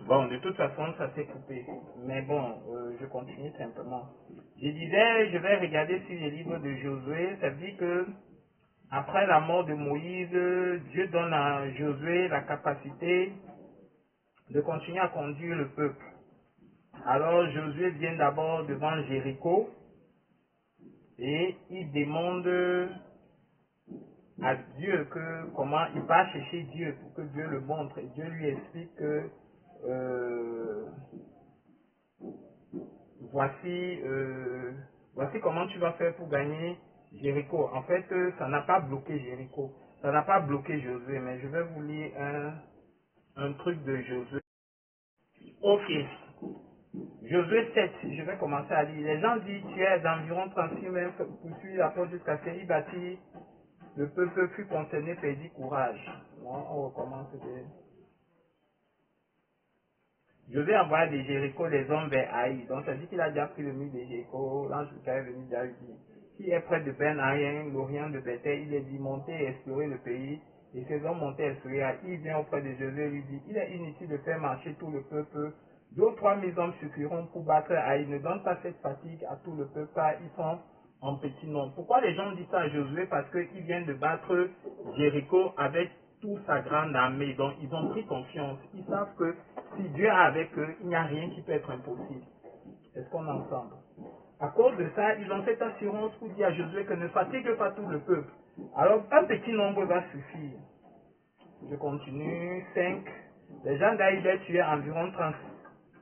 Bon, de toute façon, ça s'est coupé. Mais bon, je continue simplement. Je disais, je vais regarder sur les livres de Josué. Ça dit que après la mort de Moïse, Dieu donne à Josué la capacité de continuer à conduire le peuple. Alors Josué vient d'abord devant Jéricho et il demande à Dieu que comment il va chercher Dieu pour que Dieu le montre. Et Dieu lui explique que euh, voici, voici comment tu vas faire pour gagner Jéricho. En fait, ça n'a pas bloqué Jéricho. Ça n'a pas bloqué Josué, mais je vais vous lire un truc de Josué. Ok. Josué 7, je vais commencer à lire. Les gens disent, tu es d'environ 36 mètres, poursuit la porte jusqu'à ce qu'il bâtit. Le peuple fut concerné, perdit courage. Bon, on recommence. Josué envoya de Jéricho les hommes vers Haï. Donc ça dit qu'il a déjà pris le mur de Jéricho. L'ange du est venu déjà lui dire, qui est près de Ben Haïn, l'orient de Bethel, il est dit monter et explorer le pays. Et ces hommes montaient et explorer Haï. Il vient auprès de Josué et lui dit, il est inutile de faire marcher tout le peuple. 2 ou 3 000 hommes suffiront pour battre Haï. Ne donne pas cette fatigue à tout le peuple, car ils sont en petit nombre. Pourquoi les gens disent ça à Josué? Parce qu'il vient de battre Jéricho avec toute sa grande armée. Donc ils ont pris confiance. Ils savent que si Dieu est avec eux, il n'y a rien qui peut être impossible. Est-ce qu'on est ensemble? À cause de ça, ils ont cette assurance pour dire à Josué que ne fatigue pas tout le peuple. Alors un petit nombre va suffire. Je continue. 5. Les gens d'Aïd tuaient environ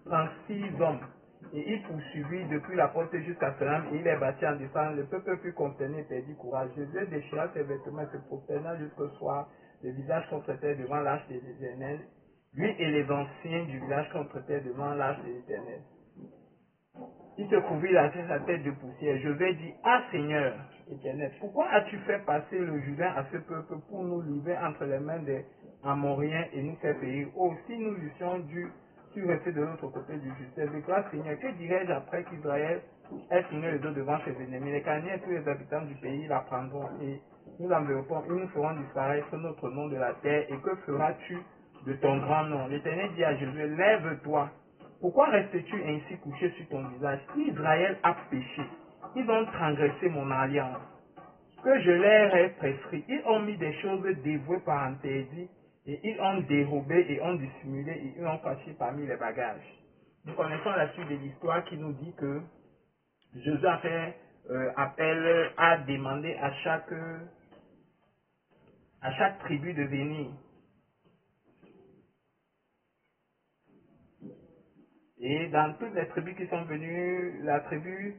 36 hommes. Et il poursuivit depuis la porte jusqu'à Salam et il est bâti en défense. Le peuple fut consterné et perdit courage. Josué déchira ses vêtements et se prosterna jusqu'au soir, le visage contre terre devant l'arche de l'Éternel. Lui et les anciens du village contre terre devant l'arche de l'Éternel. Il se couvrit la tête de poussière. Josué dit, ah Seigneur Éternel, pourquoi as-tu fait passer le Jourdain à ce peuple pour nous livrer entre les mains des Amoriens et nous faire périr? Oh, si nous eussions dû rester de l'autre côté du Jourdain. De quoi Seigneur, que dirais-je après qu'Israël ait tourné le dos devant ses ennemis? Les Cananéens et tous les habitants du pays la prendront et nous l'enveloppons et nous ferons disparaître notre nom de la terre. Et que feras-tu de ton grand nom? L'Éternel dit à Josué, lève-toi. Pourquoi restes-tu ainsi couché sur ton visage? Israël a péché. Ils ont transgressé mon alliance que je leur ai prescrit. Ils ont mis des choses dévouées par interdit et ils ont dérobé et ont dissimulé et ils ont caché parmi les bagages. Nous connaissons la suite de l'histoire qui nous dit que Josué a fait appel à demander à chaque tribu de venir. Et dans toutes les tribus qui sont venues, la tribu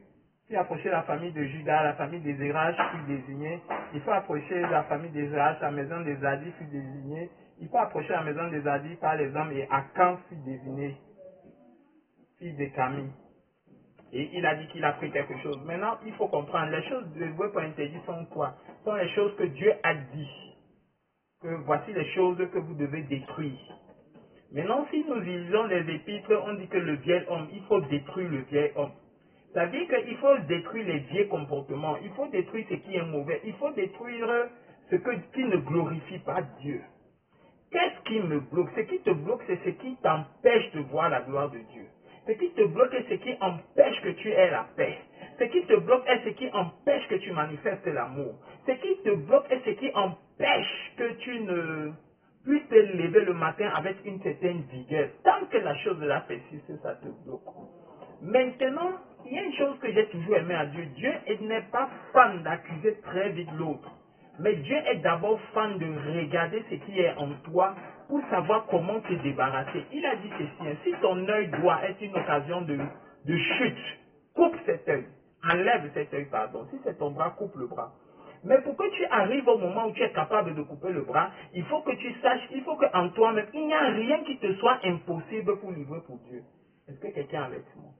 qui approchait la famille de Judas, la famille des Zérach fut désignée. Il faut approcher la famille des Zérach, la maison des Zadi fut désignée. Il faut approcher la maison des Zadi par les hommes et Akan fut désigné, fils de Camille. Et il a dit qu'il a pris quelque chose. Maintenant, il faut comprendre, les choses dévouées pour interdit sont quoi? Ce sont les choses que Dieu a dit. Que voici les choses que vous devez détruire. Maintenant, si nous lisons les épîtres, on dit que le vieil homme, il faut détruire le vieil homme. Ça veut dire qu'il faut détruire les vieux comportements, il faut détruire ce qui est mauvais, il faut détruire qui ne glorifie pas Dieu. Qu'est-ce qui me bloque? Ce qui te bloque, c'est ce qui t'empêche de voir la gloire de Dieu. Ce qui te bloque est ce qui empêche que tu aies la paix. Ce qui te bloque est ce qui empêche que tu manifestes l'amour. Ce qui te bloque est ce qui empêche que tu ne puisses te lever le matin avec une certaine vigueur. Tant que la chose de la persiste, ça te bloque. Maintenant, il y a une chose que j'ai toujours aimé à Dieu. Dieu n'est pas fan d'accuser très vite l'autre. Mais Dieu est d'abord fan de regarder ce qui est en toi pour savoir comment te débarrasser. Il a dit ceci, si ton œil droit est une occasion de chute, coupe cet œil. Enlève cet œil, pardon. Si c'est ton bras, coupe le bras. Mais pour que tu arrives au moment où tu es capable de couper le bras, il faut que tu saches, il faut qu'en toi-même, il n'y a rien qui te soit impossible pour livrer pour Dieu. Est-ce que quelqu'un est avec moi?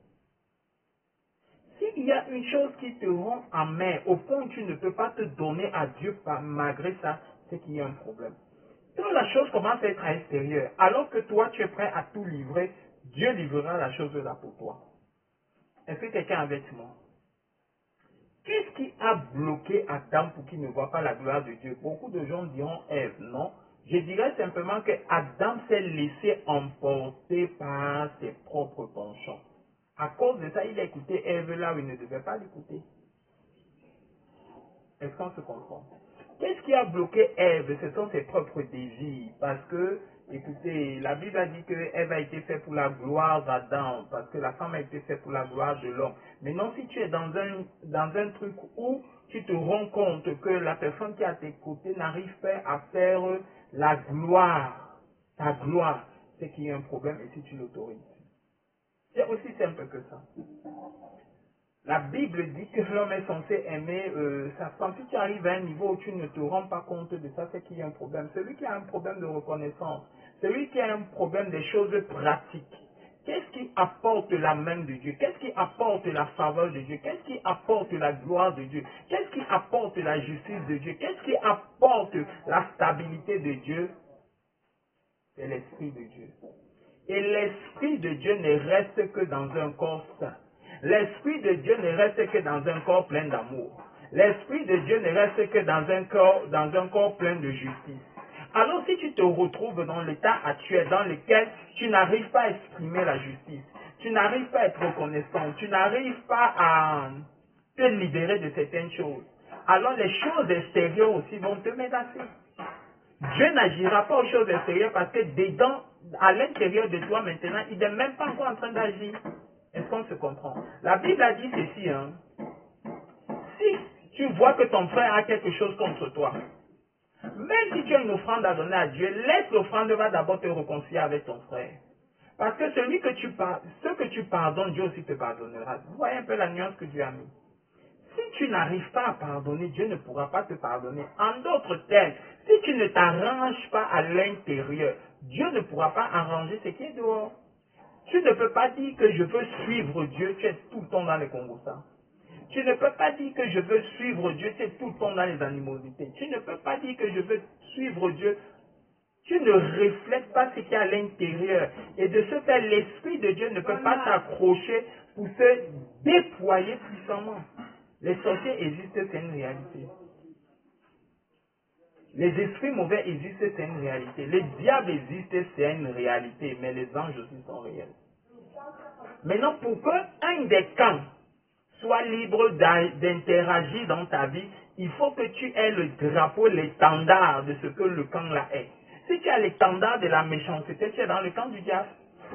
S'il y a une chose qui te rend amer, au point où tu ne peux pas te donner à Dieu malgré ça, c'est qu'il y a un problème. Quand la chose commence à être à l'extérieur, alors que toi tu es prêt à tout livrer, Dieu livrera la chose là pour toi. Est-ce que quelqu'un est avec moi? Qu'est-ce qui a bloqué Adam pour qu'il ne voit pas la gloire de Dieu? Beaucoup de gens diront Ève, non. Je dirais simplement que Adam s'est laissé emporter par ses propres penchants. À cause de ça, il a écouté Ève là où il ne devait pas l'écouter. Est-ce qu'on se comprend? Qu'est-ce qui a bloqué Ève? Ce sont ses propres désirs. Parce que, écoutez, la Bible a dit que Ève a été faite pour la gloire d'Adam, parce que la femme a été faite pour la gloire de l'homme. Maintenant, si tu es dans un truc où tu te rends compte que la personne qui est à tes côtés n'arrive pas à faire la gloire, ta gloire, c'est qu'il y a un problème et si tu l'autorises. C'est aussi simple que ça. La Bible dit que l'homme est censé aimer sa femme. Si tu arrives à un niveau où tu ne te rends pas compte de ça, c'est qu'il y a un problème. Celui qui a un problème de reconnaissance, celui qui a un problème des choses pratiques, qu'est-ce qui apporte la main de Dieu? Qu'est-ce qui apporte la faveur de Dieu? Qu'est-ce qui apporte la gloire de Dieu? Qu'est-ce qui apporte la justice de Dieu? Qu'est-ce qui apporte la stabilité de Dieu? C'est l'Esprit de Dieu. Et l'Esprit de Dieu ne reste que dans un corps saint. L'Esprit de Dieu ne reste que dans un corps plein d'amour. L'Esprit de Dieu ne reste que dans un corps plein de justice. Alors si tu te retrouves dans l'état actuel dans lequel tu n'arrives pas à exprimer la justice, tu n'arrives pas à être reconnaissant, tu n'arrives pas à te libérer de certaines choses, alors les choses extérieures aussi vont te menacer. Dieu n'agira pas aux choses extérieures parce que dedans, à l'intérieur de toi maintenant, il n'est même pas encore en train d'agir. Est-ce qu'on se comprend? La Bible a dit ceci, hein. Si tu vois que ton frère a quelque chose contre toi, même si tu as une offrande à donner à Dieu, laisse l'offrande, va d'abord te réconcilier avec ton frère. Parce que ce que tu pardonnes, Dieu aussi te pardonnera. Vous voyez un peu la nuance que Dieu a mis. Si tu n'arrives pas à pardonner, Dieu ne pourra pas te pardonner. En d'autres termes, si tu ne t'arranges pas à l'intérieur, Dieu ne pourra pas arranger ce qui est dehors. Tu ne peux pas dire que je veux suivre Dieu, tu es tout le temps dans les congossas. Tu ne peux pas dire que je veux suivre Dieu, tu es tout le temps dans les animosités. Tu ne peux pas dire que je veux suivre Dieu, tu ne reflètes pas ce qu'il y a à l'intérieur. Et de ce fait, l'Esprit de Dieu ne peut pas s'accrocher pour se déployer puissamment. Les sorciers existent, c'est une réalité. Les esprits mauvais existent, c'est une réalité. Les diables existent, c'est une réalité. Mais les anges aussi sont réels. Maintenant, pour qu'un des camps soit libre d'interagir dans ta vie, il faut que tu aies le drapeau, l'étendard de ce que le camp là est. Si tu as l'étendard de la méchanceté, tu es dans le camp du diable.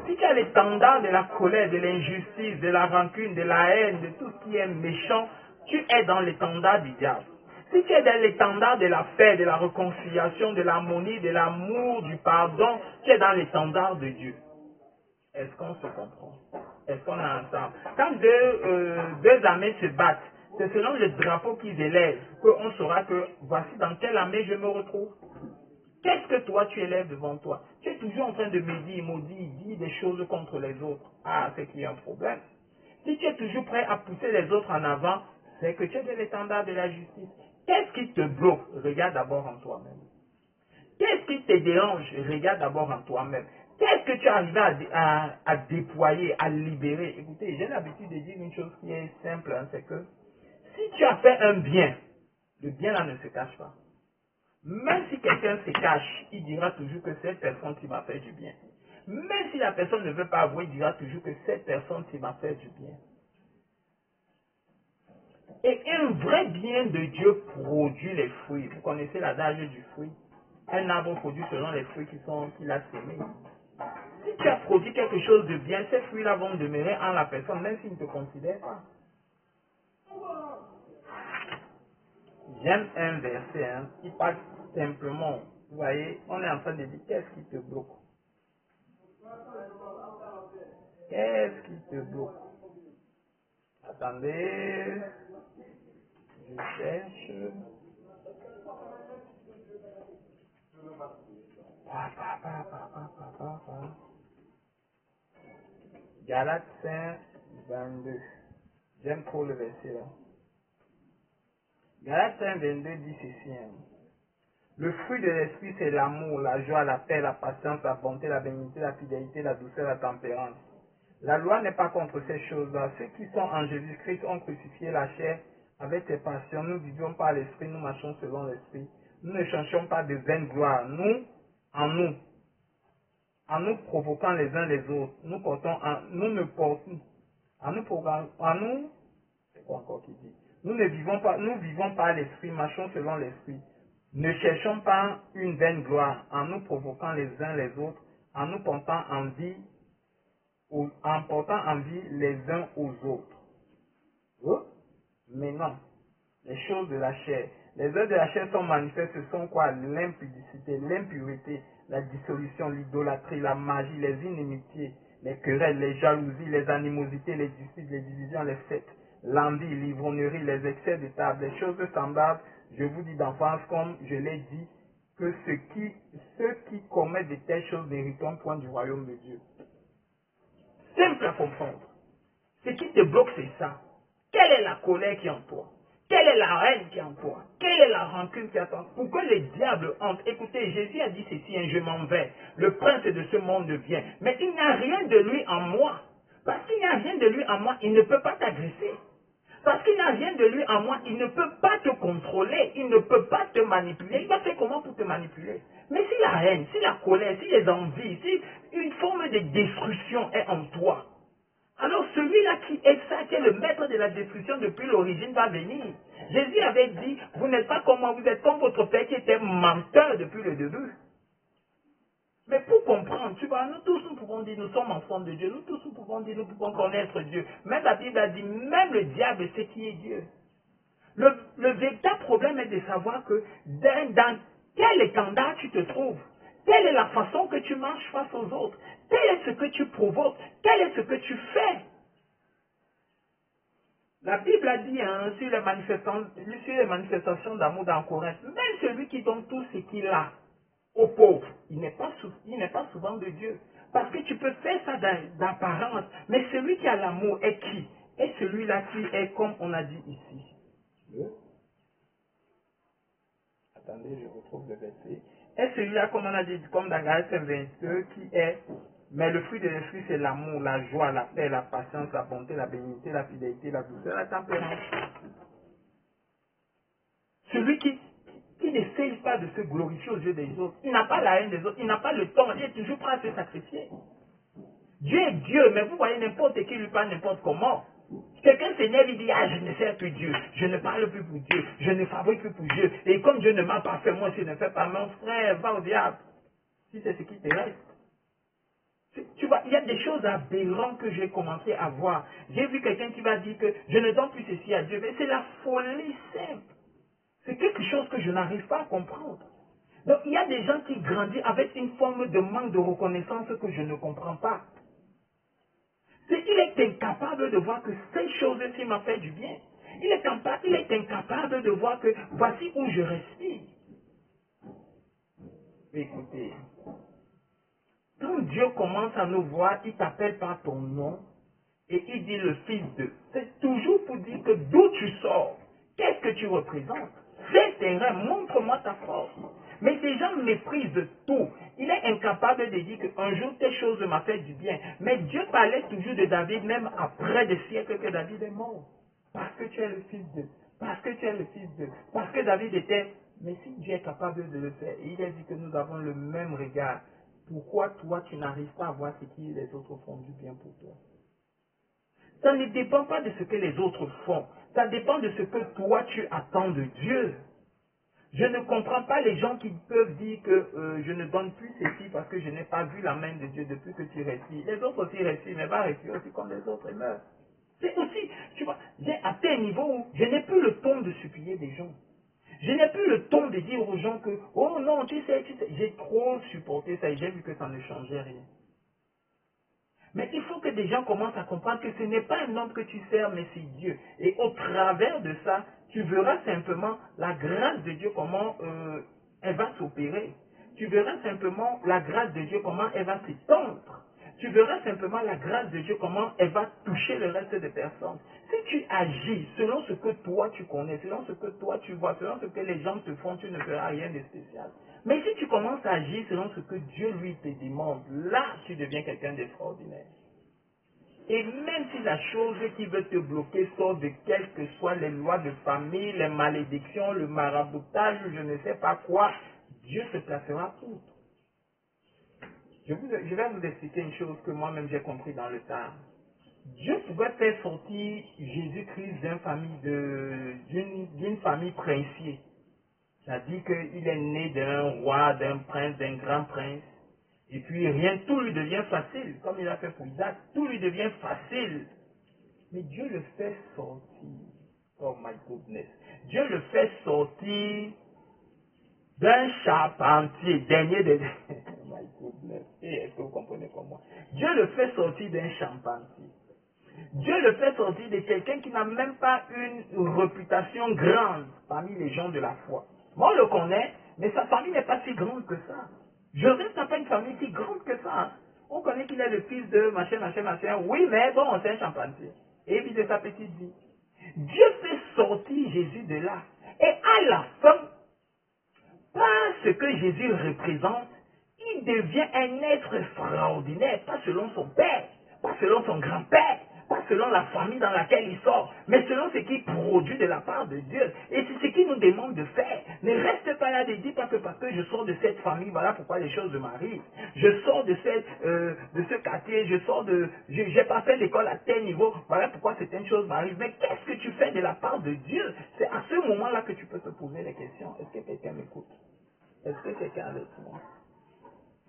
Si tu as l'étendard de la colère, de l'injustice, de la rancune, de la haine, de tout ce qui est méchant, tu es dans l'étendard du diable. Si tu es dans l'étendard de la paix, de la réconciliation, de l'harmonie, de l'amour, du pardon, tu es dans l'étendard de Dieu. Est-ce qu'on se comprend? Est-ce qu'on est ensemble? Quand deux armées se battent, c'est selon le drapeau qu'ils élèvent qu'on saura que voici dans quelle armée je me retrouve. Qu'est-ce que toi tu élèves devant toi? Tu es toujours en train de médire, maudire, dire des choses contre les autres. Ah, c'est qu'il y a un problème. Si tu es toujours prêt à pousser les autres en avant, c'est que tu es de l'étendard de la justice. Qu'est-ce qui te bloque? Regarde d'abord en toi-même. Qu'est-ce qui te dérange? Regarde d'abord en toi-même. Qu'est-ce que tu arrives à déployer, à libérer? Écoutez, j'ai l'habitude de dire une chose qui est simple, hein, c'est que si tu as fait un bien, le bien là ne se cache pas. Même si quelqu'un se cache, il dira toujours que cette personne qui m'a fait du bien. Même si la personne ne veut pas avouer, il dira toujours que cette personne qui m'a fait du bien. Et un vrai bien de Dieu produit les fruits. Vous connaissez l'adage du fruit. Un arbre produit selon les fruits qu'il a sémés. Si tu as produit quelque chose de bien, ces fruits-là vont demeurer en la personne, même s'il ne te considère pas. J'aime un verset qui parle simplement. Vous voyez, on est en train de dire qu'est-ce qui te bloque? Qu'est-ce qui te bloque? Attendez, je cherche. Galates 5, 22. J'aime trop le verset là. Galates 5, 22 dit ceci. Le fruit de l'esprit, c'est l'amour, la joie, la paix, la patience, la bonté, la bénignité, la fidélité, la douceur, la tempérance. La loi n'est pas contre ces choses-là. Ceux qui sont en Jésus-Christ ont crucifié la chair avec ses passions. Nous vivions par l'esprit, nous marchons selon l'esprit. Nous ne cherchons pas de vaine gloire. Nous en nous, en nous provoquant les uns les autres, nous ne portons, en nous, c'est quoi encore qui dit? Nous vivons pas l'esprit, marchons selon l'esprit. Ne cherchons pas une vaine gloire en nous provoquant les uns les autres, en nous portant envie, en portant envie les uns aux autres. Mais non, les choses de la chair. Les œuvres de la chair sont manifestes, ce sont quoi? L'impudicité, l'impureté, la dissolution, l'idolâtrie, la magie, les inimitiés, les querelles, les jalousies, les animosités, les disputes, les divisions, les fêtes, l'envie, l'ivrognerie, les excès de table, les choses semblables, je vous dis d'enfance, comme je l'ai dit, que ceux qui commettent de telles choses n'hériteront point du royaume de Dieu. Simple à comprendre. Ce qui te bloque, c'est ça. Quelle est la colère qui est en toi? Quelle est la haine qui est en toi? Quelle est la rancune qui est en toi? Pourquoi le diable hante? Écoutez, Jésus a dit ceci, je m'en vais. Le prince de ce monde vient. Mais il n'y a rien de lui en moi. Parce qu'il n'y a rien de lui en moi, il ne peut pas t'agresser. Parce qu'il n'y a rien de lui en moi, il ne peut pas te contrôler, il ne peut pas te manipuler. Il va faire comment pour te manipuler? Mais si la haine, si la colère, si les envies, si une forme de destruction est en toi, alors celui-là qui est ça, qui est le maître de la destruction depuis l'origine, va venir. Jésus avait dit, vous n'êtes pas comme moi, vous êtes comme votre père qui était menteur depuis le début. Mais pour comprendre, tu vois, nous tous nous pouvons dire, nous sommes enfants de Dieu, nous tous nous pouvons dire, nous pouvons connaître Dieu. Même la Bible a dit, même le diable sait qui est Dieu. Le véritable problème est de savoir que dans quel étendard tu te trouves, quelle est la façon que tu marches face aux autres, quel est ce que tu provoques, quel est ce que tu fais. La Bible a dit sur les manifestations d'amour dans Corinthe, même celui qui donne tout ce qu'il a aux pauvres, il n'est pas souvent de Dieu. Parce que tu peux faire ça d'apparence, mais celui qui a l'amour est qui? Est celui-là qui est comme on a dit ici. Attendez, je retrouve le verset. Est celui-là, comme on a dit, comme dans Galates 22, qui est, mais le fruit de l'esprit, c'est l'amour, la joie, la paix, la patience, la bonté, la bénignité, la fidélité, la douceur, la tempérance. Celui qui n'essaye pas de se glorifier aux yeux des autres, il n'a pas la haine des autres, il n'a pas le temps, il est toujours prêt à se sacrifier. Dieu est Dieu, mais vous voyez n'importe qui lui parle n'importe comment. Quelqu'un s'énerve, il dit, je ne sers plus Dieu, je ne parle plus pour Dieu, je ne fabrique plus pour Dieu, et comme Dieu ne m'a pas fait, moi je ne fais pas, mon frère, va au diable, si c'est ce qui te reste. Tu vois, il y a des choses aberrantes que j'ai commencé à voir. J'ai vu quelqu'un qui va dire que je ne donne plus ceci à Dieu, mais c'est la folie simple. C'est quelque chose que je n'arrive pas à comprendre. Donc il y a des gens qui grandissent avec une forme de manque de reconnaissance que je ne comprends pas. Il est incapable de voir que ces choses-ci m'ont fait du bien. Il est incapable de voir que voici où je respire. Écoutez, quand Dieu commence à nous voir, il t'appelle par ton nom et il dit le fils de. C'est toujours pour dire que d'où tu sors, qu'est-ce que tu représentes. Fais tes rêves, montre-moi ta force. Mais ces gens méprisent tout. Il est incapable de dire qu'un jour telle chose m'a fait du bien. Mais Dieu parlait toujours de David, même après des siècles que David est mort. Parce que tu es le fils de. Parce que tu es le fils de. Parce que David était. Mais si Dieu est capable de le faire, et il a dit que nous avons le même regard, pourquoi toi tu n'arrives pas à voir ce que les autres font du bien pour toi? Ça ne dépend pas de ce que les autres font. Ça dépend de ce que toi tu attends de Dieu. Je ne comprends pas les gens qui peuvent dire que je ne donne plus ceci parce que je n'ai pas vu la main de Dieu depuis que tu respires. Les autres aussi respirent, mais va respirer aussi comme les autres et meurent. C'est aussi, tu vois, j'ai atteint un niveau où je n'ai plus le ton de supplier des gens. Je n'ai plus le ton de dire aux gens que, oh non, tu sais, j'ai trop supporté ça et j'ai vu que ça ne changeait rien. Mais il faut que des gens commencent à comprendre que ce n'est pas un homme que tu sers, mais c'est Dieu. Et au travers de ça, tu verras simplement la grâce de Dieu, comment elle va s'opérer. Tu verras simplement la grâce de Dieu, comment elle va s'étendre. Tu verras simplement la grâce de Dieu, comment elle va toucher le reste des personnes. Si tu agis selon ce que toi tu connais, selon ce que toi tu vois, selon ce que les gens te font, tu ne feras rien de spécial. Mais si tu commences à agir selon ce que Dieu lui te demande, là tu deviens quelqu'un d'extraordinaire. Et même si la chose qui veut te bloquer sort de quelles que soient les lois de famille, les malédictions, le maraboutage, je ne sais pas quoi, Dieu se placera outre. Je vais vous expliquer une chose que moi-même j'ai compris dans le temps. Dieu pouvait faire sortir Jésus-Christ d'une famille princière. C'est-à-dire qu'il est né d'un roi, d'un prince, d'un grand prince. Et puis rien, tout lui devient facile. Comme il a fait pour Isaac, tout lui devient facile. Mais Dieu le fait sortir. Oh my goodness. Dieu le fait sortir d'un charpentier, dernier de... Oh my goodness. Est-ce que vous comprenez comme moi? Dieu le fait sortir d'un charpentier. Dieu le fait sortir de quelqu'un qui n'a même pas une réputation grande parmi les gens de la foi. Moi, on le connaît, mais sa famille n'est pas si grande que ça. Joseph n'a pas une famille si grande que ça. Hein. On connaît qu'il est le fils de machin, machin, machin. Oui, mais bon, c'est un charpentier. Et puis de sa petite vie. Dieu fait sortir Jésus de là. Et à la fin, par ce que Jésus représente, il devient un être extraordinaire, pas selon son père, pas selon son grand-père, pas selon la famille dans laquelle il sort, mais selon ce qu'il produit de la part de Dieu. Et c'est ce qu'il nous demande de faire. Ne reste pas là de dire parce que je sors de cette famille, voilà pourquoi les choses m'arrivent. Je sors de ce quartier, j'ai pas fait l'école à tel niveau, voilà pourquoi certaines choses m'arrivent. Mais qu'est-ce que tu fais de la part de Dieu? C'est à ce moment-là que tu peux te poser les questions. Est-ce que quelqu'un m'écoute? Est-ce que quelqu'un est avec moi?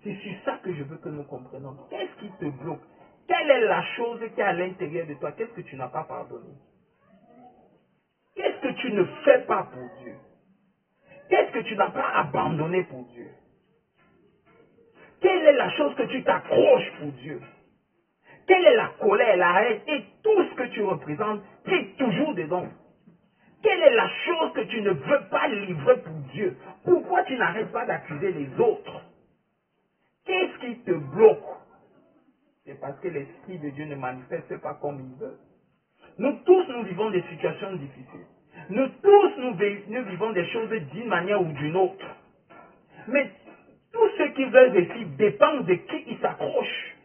C'est sur ça que je veux que nous comprenions. Qu'est-ce qui te bloque? Quelle est la chose qui est à l'intérieur de toi? Qu'est-ce que tu n'as pas pardonné? Qu'est-ce que tu ne fais pas pour Dieu? Qu'est-ce que tu n'as pas abandonné pour Dieu? Quelle est la chose que tu t'accroches pour Dieu? Quelle est la colère, la haine et tout ce que tu représentes qui est toujours dedans? Quelle est la chose que tu ne veux pas livrer pour Dieu? Pourquoi tu n'arrêtes pas d'accuser les autres? Qu'est-ce qui te bloque? C'est parce que l'Esprit de Dieu ne manifeste pas comme il veut. Nous tous, nous vivons des situations difficiles. Nous tous, nous vivons des choses d'une manière ou d'une autre. Mais tous ceux qui veulent réussir dépendent de qui ils s'accrochent.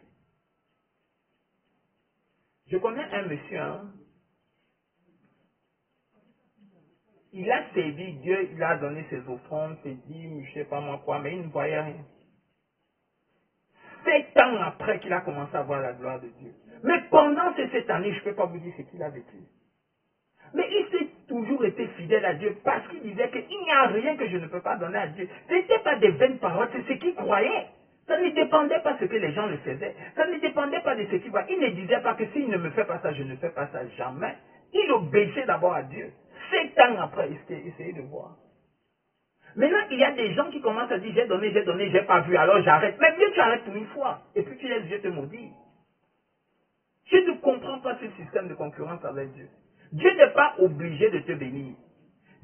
Je connais un monsieur, hein, il a servi Dieu, il a donné ses offrandes, ses dîmes, je ne sais pas moi quoi, mais il ne voyait rien. 7 ans après qu'il a commencé à voir la gloire de Dieu. Mais pendant ces 7 années, je ne peux pas vous dire ce qu'il a vécu. Mais il s'est toujours été fidèle à Dieu parce qu'il disait qu'il n'y a rien que je ne peux pas donner à Dieu. Ce n'était pas des vaines paroles, c'est ce qu'il croyait. Ça ne dépendait pas de ce que les gens le faisaient. Ça ne dépendait pas de ce qu'il voyait. Il ne disait pas que s'il ne me fait pas ça, je ne fais pas ça jamais. Il obéissait d'abord à Dieu. 7 ans après, il essayait de voir. Maintenant, il y a des gens qui commencent à dire j'ai donné, j'ai pas vu, alors j'arrête. Mais mieux tu arrêtes pour une fois. Et puis tu laisses Dieu te maudire. Je ne comprends pas ce système de concurrence avec Dieu. Dieu n'est pas obligé de te bénir.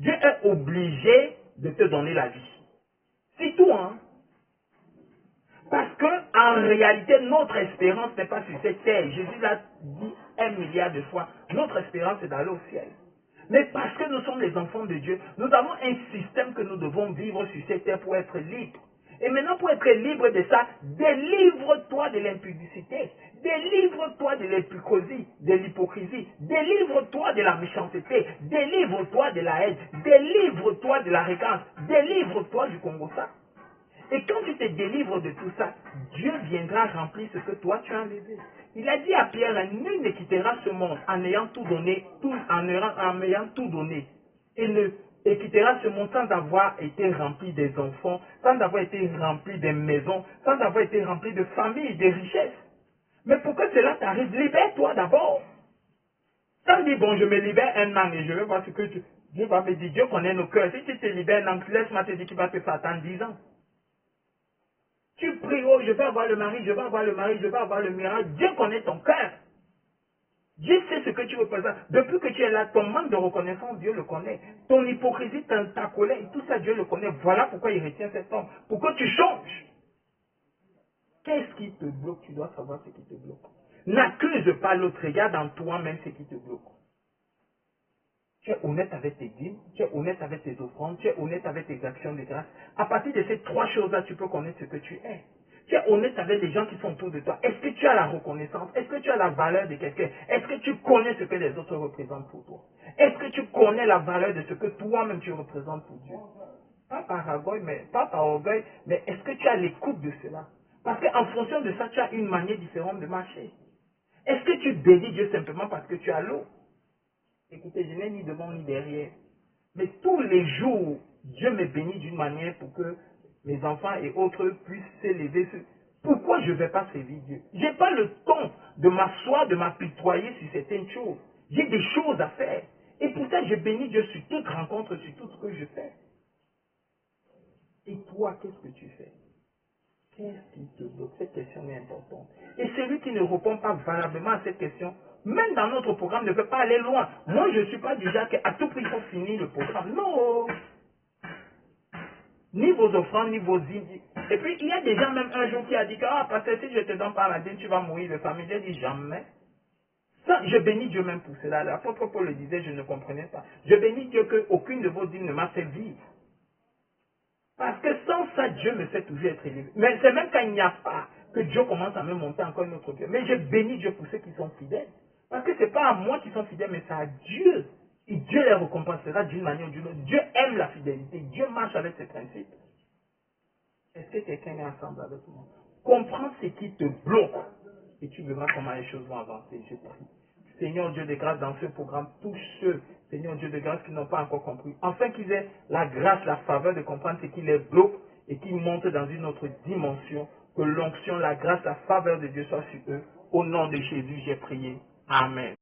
Dieu est obligé de te donner la vie. C'est tout, hein. Parce que, en réalité, notre espérance n'est pas sur cette terre. Jésus l'a dit 1 milliard de fois. Notre espérance est d'aller au ciel. Mais parce que nous sommes les enfants de Dieu, nous avons un système que nous devons vivre sur cette terre pour être libres. Et maintenant, pour être libre de ça, délivre-toi de l'impudicité, délivre-toi de l'hypocrisie, délivre-toi de la méchanceté, délivre-toi de la haine, délivre-toi de l'arrogance, délivre-toi du Congo-ça. Et quand tu te délivres de tout ça, Dieu viendra remplir ce que toi tu as enlevé. Il a dit à Pierre, nul ne quittera ce monde en ayant tout donné, en ayant tout donné. Et quittera ce monde sans avoir été rempli des enfants, sans avoir été rempli des maisons, sans avoir été rempli de familles, de richesses. Mais pour que cela t'arrive, libère-toi d'abord. Sans dire, bon, je me libère un an et je vais voir ce que Dieu va me dire. Dieu connaît nos cœurs. Si tu te libères un an, laisse-moi te dire qu'il va te faire attendre 10 ans. Tu pries, oh, je vais avoir le mari, je vais avoir le mari, je vais avoir le miracle. Dieu connaît ton cœur. Dieu sait ce que tu représentes. Depuis que tu es là, ton manque de reconnaissance, Dieu le connaît. Ton hypocrisie, ta colère, tout ça, Dieu le connaît. Voilà pourquoi il retient cet homme. Pour que tu changes. Qu'est-ce qui te bloque? Tu dois savoir ce qui te bloque. N'accuse pas l'autre. Regarde en toi-même ce qui te bloque. Tu es honnête avec tes dîmes, tu es honnête avec tes offrandes, tu es honnête avec tes actions de grâce. À partir de ces 3 choses-là, tu peux connaître ce que tu es. Tu es honnête avec les gens qui sont autour de toi. Est-ce que tu as la reconnaissance? Est-ce que tu as la valeur de quelqu'un? Est-ce que tu connais ce que les autres représentent pour toi? Est-ce que tu connais la valeur de ce que toi-même tu représentes pour Dieu? Pas par orgueil, mais est-ce que tu as l'écoute de cela? Parce qu'en fonction de ça, tu as une manière différente de marcher. Est-ce que tu bénis Dieu simplement parce que tu as l'eau? Écoutez, je n'ai ni devant ni derrière. Mais tous les jours, Dieu me bénit d'une manière pour que mes enfants et autres puissent s'élever. Pourquoi je ne vais pas servir Dieu? Je n'ai pas le temps de m'asseoir, de m'apitoyer sur certaines choses. J'ai des choses à faire. Et pour ça, je bénis Dieu sur toute rencontre, sur tout ce que je fais. Et toi, qu'est-ce que tu fais? Qu'est-ce qui te bloque? Cette question est importante. Et celui qui ne répond pas valablement à cette question, même dans notre programme, ne peut pas aller loin. Moi, je ne suis pas du genre qu'à tout prix, il faut finir le programme. Non! Ni vos offrandes, ni vos dîmes. Et puis, il y a des gens, même un jour, qui a dit que, ah, parce que si je te donne pas la dîme, tu vas mourir de famille. J'ai dit jamais. Ça, je bénis Dieu même pour cela. L'apôtre Paul le disait, je ne comprenais pas. Je bénis Dieu qu'aucune de vos dîmes ne m'a fait vivre. Parce que sans ça, Dieu me fait toujours être élevé. Mais c'est même quand il n'y a pas que Dieu commence à me monter encore une autre cœur. Mais je bénis Dieu pour ceux qui sont fidèles. Parce que ce n'est pas à moi qui sont fidèles, mais c'est à Dieu. Et Dieu les récompensera d'une manière ou d'une autre. Dieu aime la fidélité. Dieu marche avec ses principes. Est-ce que quelqu'un est ensemble avec moi? Comprends ce qui te bloque. Et tu verras comment les choses vont avancer. Je prie. Seigneur Dieu de grâce, dans ce programme, touche ceux, Seigneur Dieu de grâce, qui n'ont pas encore compris. Afin qu'ils aient la grâce, la faveur de comprendre ce qui les bloque et qu'ils montent dans une autre dimension. Que l'onction, la grâce, la faveur de Dieu soit sur eux. Au nom de Jésus, j'ai prié. Amen.